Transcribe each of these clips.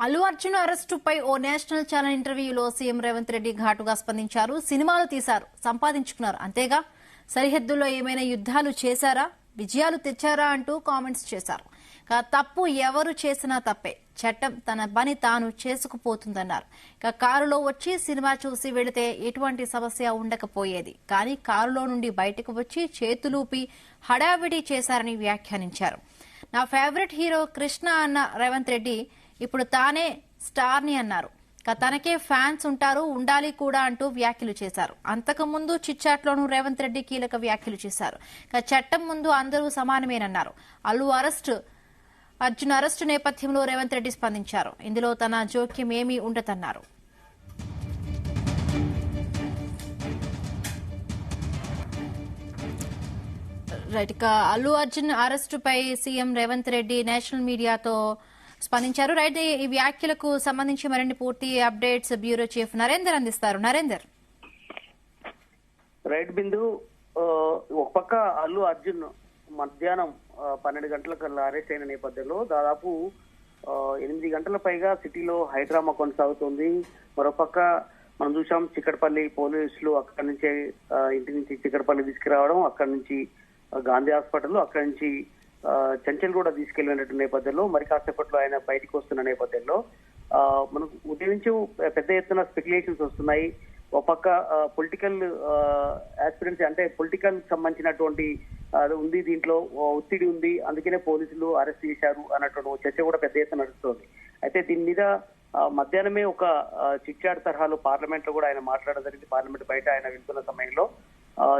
అల్లు అర్జున్ అరెస్టుపై ఓ national channel ఇంటర్వ్యూలో CM Revanth Reddy ఘాటుగా స్పందించారు. సినిమాలు తీశారు, సంపాదించుకున్నారు, అంతేగా సరిహద్దుల్లో ఏమైనా యుద్ధాలు చేశారా, విజయాలు తెచ్చారా అంటూ కామెంట్స్ చేశారు. తప్పు ఎవరు చేసినా తప్పే, చట్టం తన పని తాను చేసుకుపోతుందన్నారు. కారులో వచ్చి సినిమా చూసి వెళితే ఎటువంటి సమస్య ఉండకపోయేది, కానీ కారులో నుండి బయటకు వచ్చి చేతులూపి హడావిడి చేశారని వ్యాఖ్యానించారు. నా ఫేవరెట్ హీరో కృష్ణ అన్న రేవంత్ రెడ్డి ఇప్పుడు తానే స్టార్ ని అన్నారు. తనకే ఫ్యాన్స్ ఉంటారు, ఉండాలి కూడా అంటూ వ్యాఖ్యలు చేశారు. అంతకుముందు చిట్చాట్లోనూ రేవంత్ రెడ్డి కీలక వ్యాఖ్యలు చేశారు. చట్టం ముందు అందరూ సమానమేనన్నారు. అర్జున్ అరెస్టు నేపథ్యంలో రేవంత్ రెడ్డి స్పందించారు. ఇందులో తన జోక్యం ఏమీ ఉండదన్నారు. రైట్, ఇక అల్లు అర్జున్ అరెస్టుపై సీఎం రేవంత్ రెడ్డి నేషనల్ మీడియాతో స్పందించారు. రైట్, ఈ వ్యాఖ్యలకు సంబంధించి మరిన్ని పూర్తి అప్డేట్స్ బ్యూరో చీఫ్ నరేందర్ అందిస్తారు. నరేందర్. రైట్ బిందు, ఒక పక్క అల్లు అర్జున్ మధ్యాహ్నం 12 గంటలకు అరెస్ట్ అయిన నేపథ్యంలో దాదాపు 8 గంటల పైగా సిటీలో హైడ్రామా కొనసాగుతుంది. మరోపక్క మనం చూసాం, చిక్కడపల్లి పోలీసులు అక్కడి నుంచే ఇంటి నుంచి చిక్కడపల్లి తీసుకురావడం, అక్కడి నుంచి గాంధీ హాస్పిటల్, అక్కడి నుంచి చంచల్ కూడా తీసుకెళ్లినట్టు నేపథ్యంలో మరి కాసేపట్లో ఆయన బయటకు వస్తున్న నేపథ్యంలో మనకు ఉదయం నుంచి పెద్ద ఎత్తున స్పెక్యులేషన్స్ వస్తున్నాయి. ఒక పక్క పొలిటికల్ ఆస్పిరెన్సీ, అంటే పొలిటికల్ సంబంధించినటువంటి ఉంది, దీంట్లో ఒత్తిడి ఉంది, అందుకనే పోలీసులు అరెస్ట్ చేశారు అన్నటువంటి చర్చ కూడా పెద్ద ఎత్తున నడుస్తోంది. అయితే దీని మీద మధ్యాహ్నమే ఒక చిట్చాట్ తరహాలో పార్లమెంట్ లో కూడా ఆయన మాట్లాడడం జరిగింది. పార్లమెంట్ బయట ఆయన వెళ్తున్న సమయంలో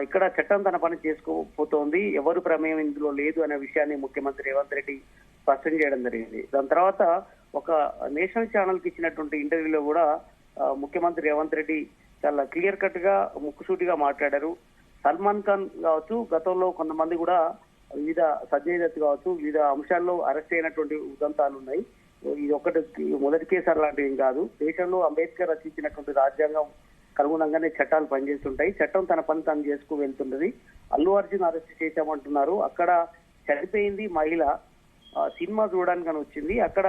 ఇక్కడ చట్టం తన పని చేసుకోపోతోంది, ఎవరు ప్రమేయం ఇందులో లేదు అనే విషయాన్ని ముఖ్యమంత్రి రేవంత్ రెడ్డి స్పష్టం చేయడం జరిగింది. దాని తర్వాత ఒక నేషనల్ ఛానల్ కి ఇచ్చినటువంటి ఇంటర్వ్యూలో కూడా ముఖ్యమంత్రి రేవంత్ రెడ్డి చాలా క్లియర్ కట్ గా ముక్కుసూటిగా మాట్లాడారు. సల్మాన్ ఖాన్ కావచ్చు, గతంలో కొంతమంది కూడా వివిధ సంజయ్ దత్ కావచ్చు, వివిధ అంశాల్లో అరెస్ట్ అయినటువంటి ఉదంతాలు ఉన్నాయి. ఇది ఒకటి మొదటి కేసు అలాంటివి ఏం కాదు. దేశంలో అంబేద్కర్ రచించినటువంటి రాజ్యాంగం అనుగుణంగానే చట్టాలు పనిచేస్తుంటాయి. చట్టం తన పని తాను చేసుకు వెళ్తున్నది. అల్లు అర్జున్ అరెస్ట్ చేశామంటున్నారు. అక్కడ చనిపోయింది మహిళ, సినిమా చూడడానికి వచ్చింది. అక్కడ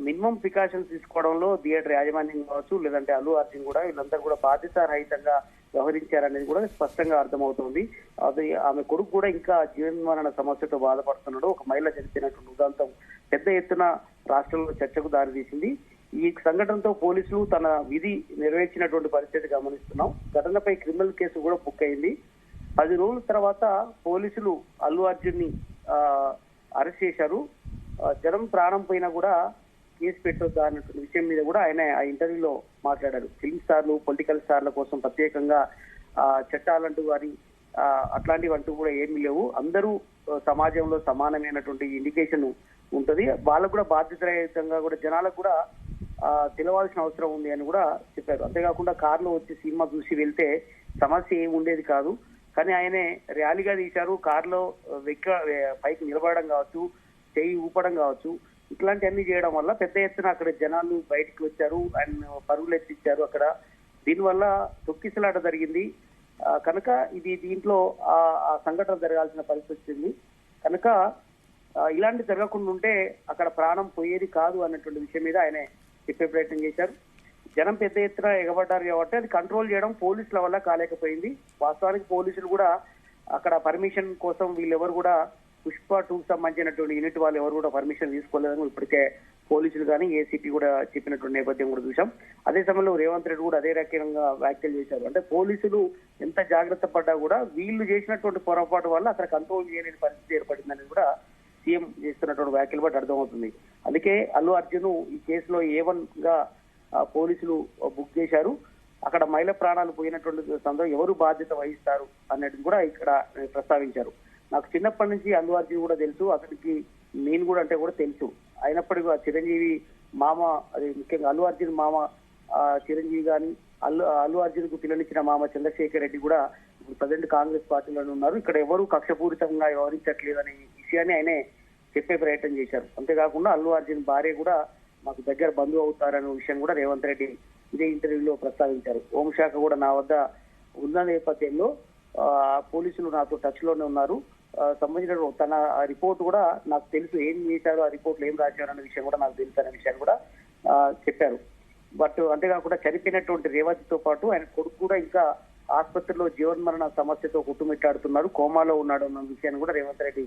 మినిమం ప్రికాషన్స్ తీసుకోవడంలో థియేటర్ యాజమాన్యం కావచ్చు, లేదంటే అల్లు అర్జున్ కూడా వీళ్ళందరూ కూడా బాధ్యతారహితంగా వ్యవహరించారనేది కూడా స్పష్టంగా అర్థమవుతోంది. అది ఆమె కొడుకు కూడా ఇంకా జీవన్మరణ సమస్యతో బాధపడుతున్నాడు. ఒక మహిళ చనిపోయినటువంటి ఉదంతం పెద్ద ఎత్తున రాష్ట్రంలో చర్చకు దారితీసింది. ఈ సంఘటనతో పోలీసులు తన విధి నెరవేర్చినటువంటి పరిస్థితి గమనిస్తున్నాం. ఘటనపై క్రిమినల్ కేసు కూడా బుక్ అయింది. 10 రోజుల తర్వాత పోలీసులు అల్లు అర్జున్ ని అరెస్ట్ చేశారు. జనం ప్రాణం పోయినా కూడా కేసు పెట్టొద్దా అన్నటువంటి విషయం మీద కూడా ఆయన ఆ ఇంటర్వ్యూలో మాట్లాడారు. ఫిల్మ్ స్టార్లు, పొలిటికల్ స్టార్ల కోసం ప్రత్యేకంగా చట్టాలంటూ కానీ అట్లాంటివి అంటూ కూడా ఏమీ లేవు. అందరూ సమాజంలో సమానమైనటువంటి ఇండికేషన్ ఉంటది. వాళ్ళకు కూడా బాధ్యతారహితంగా కూడా జనాలకు కూడా తెలవాల్సిన అవసరం ఉంది అని కూడా చెప్పారు. అంతేకాకుండా కారులో వచ్చి సినిమా చూసి వెళ్తే సమస్య ఏమి ఉండేది కాదు, కానీ ఆయనే ర్యాలీగా తీశారు. కారులో పైకి నిలబడడం కావచ్చు, చేయి ఊపడం కావచ్చు, ఇట్లాంటివన్నీ చేయడం వల్ల పెద్ద ఎత్తున అక్కడ జనాలు బయటికి వచ్చారు, ఆయన పరుగులు ఎత్తిచ్చారు. అక్కడ దీనివల్ల తొక్కిసలాట జరిగింది కనుక దీంట్లో ఆ సంఘటన జరగాల్సిన పరిస్థితి వచ్చింది కనుక ఇలాంటి జరగకుండా ఉంటే అక్కడ ప్రాణం పోయేది కాదు అన్నటువంటి విషయం మీద ఆయన చెప్పే ప్రయత్నం చేశారు. జనం పెద్ద ఎత్తున ఎగబడ్డారు కాబట్టి అది కంట్రోల్ చేయడం పోలీసుల వల్ల కాలేకపోయింది. వాస్తవానికి పోలీసులు కూడా అక్కడ పర్మిషన్ కోసం వీళ్ళెవరు కూడా పుష్ప 2కు సంబంధించినటువంటి యూనిట్ వాళ్ళు ఎవరు కూడా పర్మిషన్ తీసుకోలేదని ఇప్పటికే పోలీసులు కానీ ఏసీపీ కూడా చెప్పినటువంటి నేపథ్యం కూడా చూసాం. అదే సమయంలో రేవంత్ రెడ్డి కూడా అదే రకంగా వ్యాఖ్యలు చేశారు. అంటే పోలీసులు ఎంత జాగ్రత్త పడ్డా కూడా వీళ్ళు చేసినటువంటి పొరపాటు వల్ల అక్కడ కంట్రోల్ చేయలేని పరిస్థితి ఏర్పడిందని కూడా సీఎం చేస్తున్నటువంటి వ్యాఖ్యలు బట్టి అర్థమవుతుంది. అందుకే అల్లు అర్జున్ ఈ కేసులో A1 గా పోలీసులు బుక్ చేశారు. అక్కడ మహిళ ప్రాణాలు పోయినటువంటి సందర్భంలో ఎవరు బాధ్యత వహిస్తారు అన్నది కూడా ఇక్కడ ప్రస్తావించారు. నాకు చిన్నప్పటి నుంచి అల్లు అర్జున్ కూడా తెలుసు, అతనికి నేను కూడా అంటే కూడా తెలుసు. అయినప్పటికీ చిరంజీవి మామ, అది ముఖ్యంగా అల్లు అర్జున్ మామ చిరంజీవి గాని, అల్లు అర్జున్ కు పిల్లనిచ్చిన మామ చంద్రశేఖర్ రెడ్డి కూడా ఇప్పుడు ప్రజెంట్ కాంగ్రెస్ పార్టీలోనే ఉన్నారు. ఇక్కడ ఎవరు కక్షపూరితంగా వ్యవహరించట్లేదనే విషయాన్ని ఆయనే చెప్పే ప్రయత్నం చేశారు. అంతేకాకుండా అల్లు అర్జున్ భార్య కూడా మాకు దగ్గర బంధువు అవుతారనే విషయం కూడా రేవంత్ రెడ్డి ఇదే ఇంటర్వ్యూలో ప్రస్తావించారు. హోంశాఖ కూడా నా వద్ద ఉన్న నేపథ్యంలో పోలీసులు నాతో టచ్ లోనే ఉన్నారు. సంబంధించిన తన రిపోర్ట్ కూడా నాకు తెలుసు, ఏం చేశారు, ఆ రిపోర్ట్లు ఏం రాశారు అనే విషయం కూడా నాకు తెలుసు అనే విషయాన్ని కూడా చెప్పారు. బట్ అంతేకాకుండా చనిపోయినటువంటి రేవతితో పాటు ఆయన కొడుకు కూడా ఇంకా ఆసుపత్రిలో జీవన్మరణ సమస్యతో కుట్టుమిట్టాడుతున్నారు, కోమాలో ఉన్నాడు అన్న విషయాన్ని కూడా రేవంత్ రెడ్డి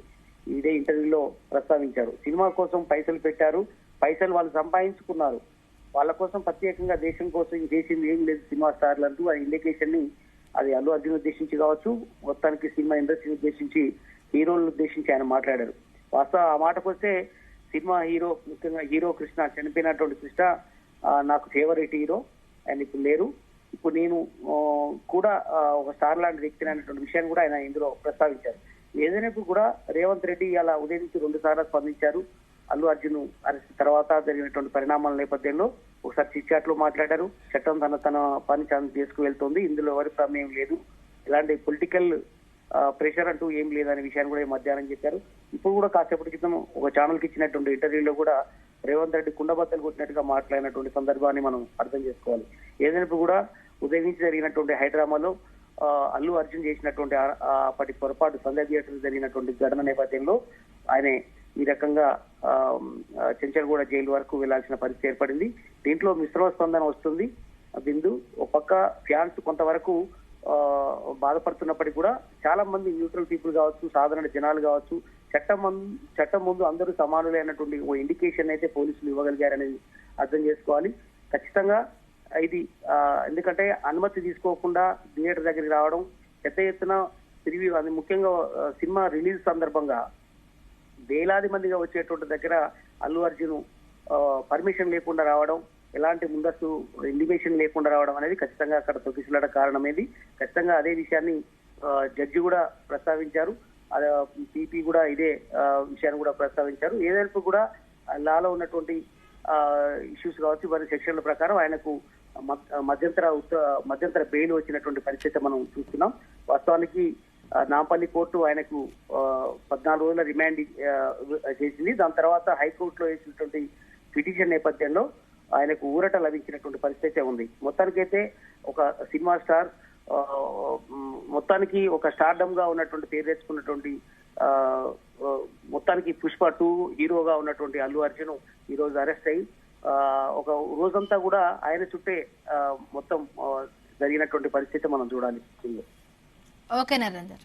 ఇదే ఇంటర్వ్యూలో ప్రస్తావించారు. సినిమా కోసం పైసలు పెట్టారు, పైసలు వాళ్ళు సంపాదించుకున్నారు, వాళ్ళ కోసం ప్రత్యేకంగా దేశం కోసం చేసింది ఏం లేదు సినిమా స్టార్లు అంటూ ఆ ఇండికేషన్ ని అది అల్లు అర్జున్ ఉద్దేశించి కావచ్చు, మొత్తానికి సినిమా ఇండస్ట్రీని ఉద్దేశించి, హీరోలను ఉద్దేశించి ఆయన మాట్లాడారు. వాస్తవ ఆ మాటకు వస్తే సినిమా హీరో, ముఖ్యంగా హీరో కృష్ణ, చనిపోయినటువంటి కృష్ణ నాకు ఫేవరెట్ హీరో, ఆయన ఇప్పుడు లేరు, ఇప్పుడు నేను కూడా ఒక స్టార్ లాంటి వ్యక్తిని అనేటువంటి విషయాన్ని కూడా ఆయన ఇందులో ప్రస్తావించారు. ఏదైనప్పుడు కూడా రేవంత్ రెడ్డి అలా ఉదయం నుంచి 2 సార్లు స్పందించారు. అల్లు అర్జున్ అరెస్ట్ తర్వాత జరిగినటువంటి పరిణామాల నేపథ్యంలో ఒకసారి చిట్చాట్ లో మాట్లాడారు. చట్టం తన పని చేసుకువెళ్తోంది, ఇందులో ఎవరి ప్రమేయం లేదు, ఇలాంటి పొలిటికల్ ప్రెషర్ అంటూ ఏం లేదనే విషయాన్ని కూడా మధ్యాహ్నం చెప్పారు. ఇప్పుడు కూడా కాసేపటి క్రితం ఒక ఛానల్ కి ఇచ్చినటువంటి ఇంటర్వ్యూలో కూడా రేవంత్ రెడ్డి కుండబద్దలు కొట్టినట్టుగా మాట్లాడినటువంటి సందర్భాన్ని మనం అర్థం చేసుకోవాలి. ఏదైనప్పుడు కూడా ఉదయం నుంచి జరిగినటువంటి హైదరాబాద్లో అల్లు అర్జున్ చేసినటువంటి అప్పటి పొరపాటు సంధ్య థియేటర్ జరిగినటువంటి ఘటన నేపథ్యంలో ఆయన ఈ రకంగా చెంచల్గూడ జైలు వరకు వెళ్లాల్సిన పరిస్థితి ఏర్పడింది. దీంట్లో మిశ్రమ స్పందన వస్తుంది. బిందు ఒక పక్క ఫ్యాన్స్ కొంతవరకు బాధపడుతున్నప్పటికీ కూడా చాలా మంది న్యూట్రల్ పీపుల్ కావచ్చు, సాధారణ జనాలు కావచ్చు, చట్టం ముందు అందరూ సమానులే అన్నటువంటి ఓ ఇండికేషన్ అయితే పోలీసులు ఇవ్వగలిగారనేది అర్థం చేసుకోవాలి. ఖచ్చితంగా ఇది ఎందుకంటే అనుమతి తీసుకోకుండా థియేటర్ దగ్గరికి రావడం, పెద్ద ఎత్తున ప్రివ్యూ, అది ముఖ్యంగా సినిమా రిలీజ్ సందర్భంగా వేలాది మందిగా వచ్చేటువంటి దగ్గర అల్లు అర్జున్ పర్మిషన్ లేకుండా రావడం, ఎలాంటి ముందస్తు ఇండిమేషన్ లేకుండా రావడం అనేది ఖచ్చితంగా అక్కడ తొక్కిసలాడ కారణమేది. ఖచ్చితంగా అదే విషయాన్ని జడ్జి కూడా ప్రస్తావించారు, పీపీ కూడా ఇదే విషయాన్ని కూడా ప్రస్తావించారు. ఏదైనా కూడా లాలో ఉన్నటువంటి ఇష్యూస్ కావచ్చు, వారి సెక్షన్ల ప్రకారం ఆయనకు మధ్యంతర బెయిల్ వచ్చినటువంటి పరిస్థితి మనం చూస్తున్నాం. వాస్తవానికి నాంపల్లి కోర్టు ఆయనకు 14 రోజుల రిమాండ్ చేసింది. దాని తర్వాత హైకోర్టులో వేసినటువంటి పిటిషన్ నేపథ్యంలో ఆయనకు ఊరట లభించినటువంటి పరిస్థితి ఉంది. మొత్తానికైతే ఒక సినిమా స్టార్, మొత్తానికి ఒక స్టార్డమ్ గా ఉన్నటువంటి పేరు తెచ్చుకున్నటువంటి మొత్తానికి పుష్ప 2 హీరోగా ఉన్నటువంటి అల్లు అర్జున్ ఈ రోజు అరెస్ట్ అయ్యి ఒక రోజంతా కూడా ఆయన చుట్టే మొత్తం జరిగినటువంటి పరిస్థితి మనం చూడాలి. ఓకే నరేందర్.